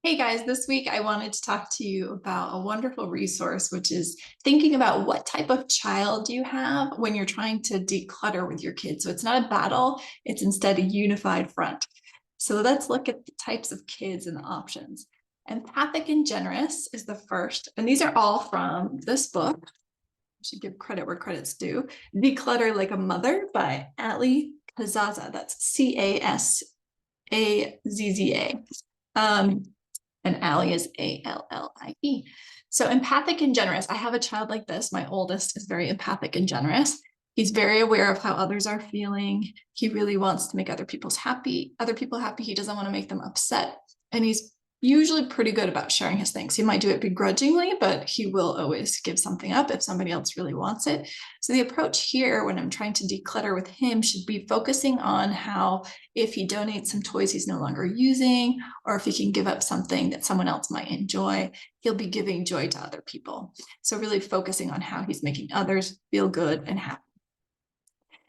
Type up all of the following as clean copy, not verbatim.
Hey guys, this week I wanted to talk to you about a wonderful resource, which is thinking about what type of child you have when you're trying to declutter with your kids. So it's not a battle, it's instead a unified front. So let's look at the types of kids and the options. Empathic and generous is the first, and these are all from this book. I should give credit where credit's due. Declutter Like a Mother by Allie Casazza. That's Casazza. And Allie is Allie. So empathic and generous. I have a child like this. My oldest is very empathic and generous. He's very aware of how others are feeling. He really wants to make other people happy. He doesn't want to make them upset. And he's usually pretty good about sharing his things. He might do it begrudgingly, but he will always give something up if somebody else really wants it. So the approach here when I'm trying to declutter with him should be focusing on how if he donates some toys he's no longer using, or if he can give up something that someone else might enjoy, he'll be giving joy to other people. So really focusing on how he's making others feel good and happy.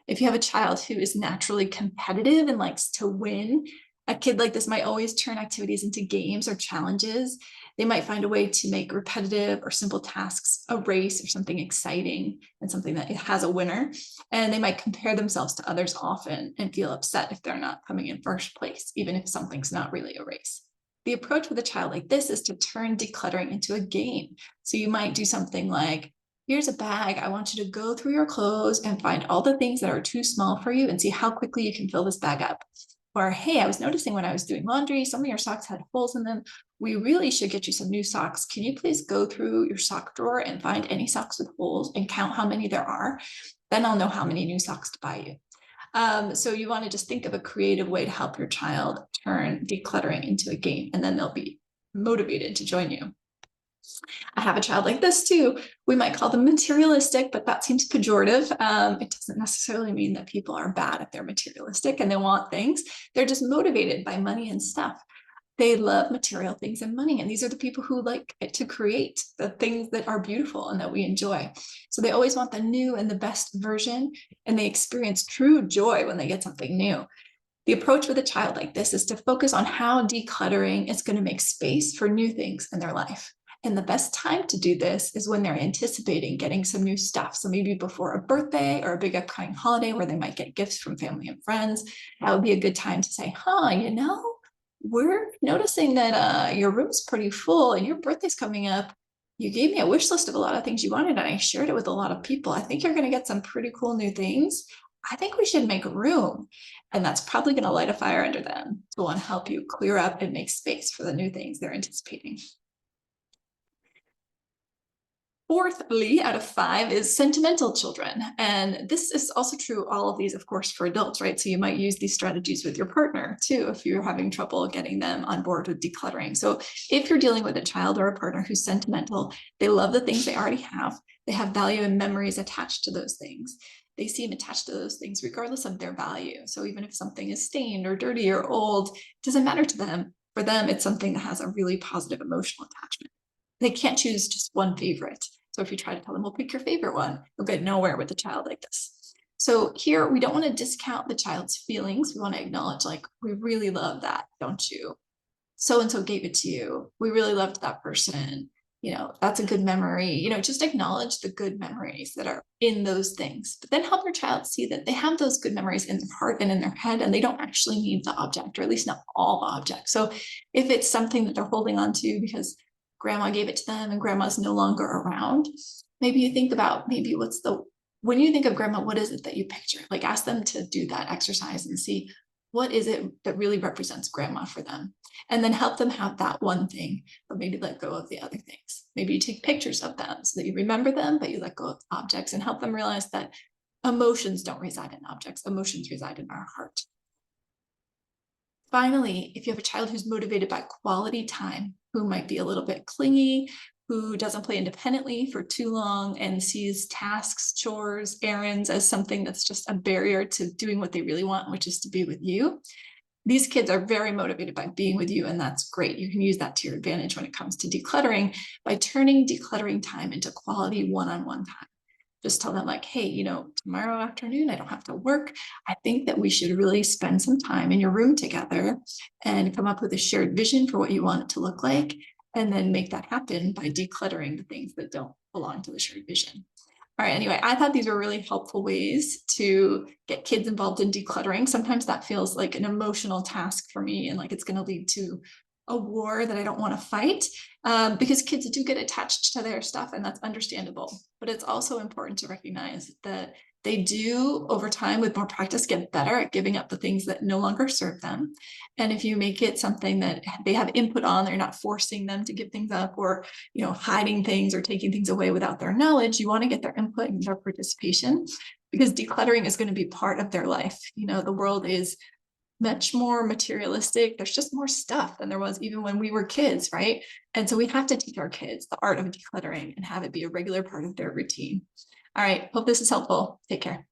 If you have a child who is naturally competitive and likes to win, a kid like this might always turn activities into games or challenges. They might find a way to make repetitive or simple tasks a race or something exciting and something that has a winner. And they might compare themselves to others often and feel upset if they're not coming in first place, even if something's not really a race. The approach with a child like this is to turn decluttering into a game. So you might do something like, here's a bag. I want you to go through your clothes and find all the things that are too small for you and see how quickly you can fill this bag up. Or, hey, I was noticing when I was doing laundry, some of your socks had holes in them. We really should get you some new socks. Can you please go through your sock drawer and find any socks with holes and count how many there are? Then I'll know how many new socks to buy you. So you want to just think of a creative way to help your child turn decluttering into a game, and then they'll be motivated to join you. I have a child like this too. We might call them materialistic, but that seems pejorative. It doesn't necessarily mean that people are bad if they're materialistic and they want things. They're just motivated by money and stuff. They love material things and money. And these are the people who like to create the things that are beautiful and that we enjoy. So they always want the new and the best version, and they experience true joy when they get something new. The approach with a child like this is to focus on how decluttering is going to make space for new things in their life. And the best time to do this is when they're anticipating getting some new stuff. So maybe before a birthday or a big upcoming holiday where they might get gifts from family and friends, that would be a good time to say, we're noticing that your room's pretty full and your birthday's coming up. You gave me a wish list of a lot of things you wanted and I shared it with a lot of people. I think you're going to get some pretty cool new things. I think we should make room. And that's probably going to light a fire under them to want to help you clear up and make space for the new things they're anticipating. Fourthly, out of 5 is sentimental children. And this is also true, all of these, of course, for adults, right? So you might use these strategies with your partner too, if you're having trouble getting them on board with decluttering. So if you're dealing with a child or a partner who's sentimental, they love the things they already have. They have value and memories attached to those things. They seem attached to those things regardless of their value. So even if something is stained or dirty or old, it doesn't matter to them. For them, it's something that has a really positive emotional attachment. They can't choose just one favorite. So if you try to tell them, well, pick your favorite one, you'll get nowhere with a child like this. So here, we don't want to discount the child's feelings. We want to acknowledge, like, we really love that, don't you? So-and-so gave it to you. We really loved that person. That's a good memory. Just acknowledge the good memories that are in those things, but then help your child see that they have those good memories in their heart and in their head, and they don't actually need the object, or at least not all the objects. So if it's something that they're holding on to because grandma gave it to them and grandma's no longer around, maybe you think about when you think of grandma, what is it that you picture? Like, ask them to do that exercise and see what is it that really represents grandma for them. And then help them have that one thing, but maybe let go of the other things. Maybe you take pictures of them so that you remember them, but you let go of objects, and help them realize that emotions don't reside in objects. Emotions reside in our heart. Finally, if you have a child who's motivated by quality time, who might be a little bit clingy, who doesn't play independently for too long and sees tasks, chores, errands as something that's just a barrier to doing what they really want, which is to be with you. These kids are very motivated by being with you, and that's great. You can use that to your advantage when it comes to decluttering by turning decluttering time into quality one-on-one time. just tell them like, hey, tomorrow afternoon, I don't have to work. I think that we should really spend some time in your room together and come up with a shared vision for what you want it to look like. And then make that happen by decluttering the things that don't belong to the shared vision. All right, anyway, I thought these were really helpful ways to get kids involved in decluttering. Sometimes that feels like an emotional task for me and like it's going to lead to a war that I don't want to fight, because kids do get attached to their stuff and that's understandable. But it's also important to recognize that they do over time with more practice get better at giving up the things that no longer serve them. And if you make it something that they have input on, they're not forcing them to give things up or hiding things or taking things away without their knowledge. You want to get their input and their participation because decluttering is going to be part of their life. The world is much more materialistic. There's just more stuff than there was even when we were kids, right? And so we have to teach our kids the art of decluttering and have it be a regular part of their routine. All right, hope this is helpful. Take care.